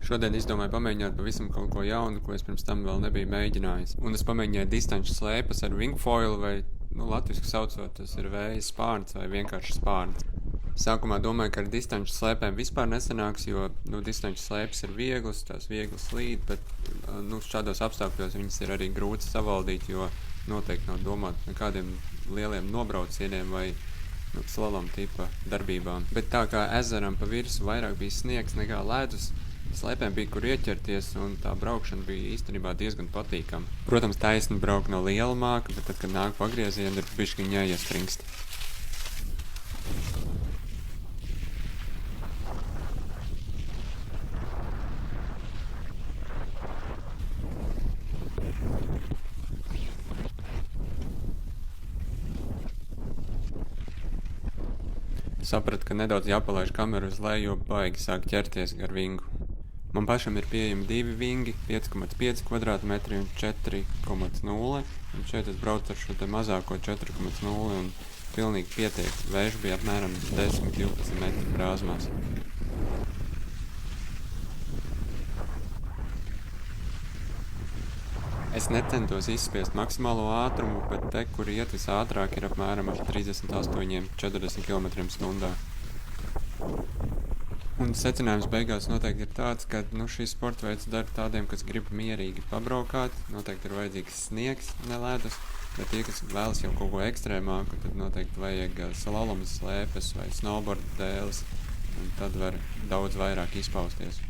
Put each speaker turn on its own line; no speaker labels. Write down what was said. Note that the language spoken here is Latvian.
Šodien izdomāju pamēģināt pavisam kaut ko jaunu, ko es pirms tam vēl nebiju mēģinājis. Un es pamēģināju distanču slēpes ar wingfoilu vai, latviski saucot, tas ir vēja spārns vai vienkārši spārns. Sākumā domāju, ka ar distanču slēpēm vispār nesanāks, jo, distanču slēpes ir vieglas, tās viegli slīd, bet, šādos apstākļos viņas ir arī grūti savaldīt, jo noteikti nav domāt nekādiem lieliem nobraucieniem vai slalom tipa darbībām. Bet tā kā ezeram pa virsu vairāk bija sniegs nekā ledus, slēpēm bija kur ieķerties, un tā braukšana bija īstenībā diezgan patīkama. Protams, taisni braukt nav liela māka, bet tad, kad nāk pagriezieni, ir bišķiņ jāiestringst. Sapratu, ka nedaudz jāpalaiž kameru uz leju, jo baigi sāk ķerties gar vingu. Man pašam ir pieejami 2 vingi, 5,5 kvadrātmetri un 4,0. Un šeit es braucu ar šo te mazāko 4,0 un pilnīgi pietiek. Vējš bija apmēram 10-12 metru brāzmās. Es necentos izspiest maksimālo ātrumu, bet te, kur iet visātrāk, ir apmēram ar 38-40 km/h. Un secinājums beigās noteikti ir tāds, ka šis sporta veids dara tādiem, kas grib mierīgi pabraukāt. Noteikti ir vajadzīgs sniegs, ne ledus, bet tie, kas vēlas jau kaut ko ekstrēmāku, tad noteikti vajag slalomas slēpes vai snowboard dēles, un tad var daudz vairāk izpausties.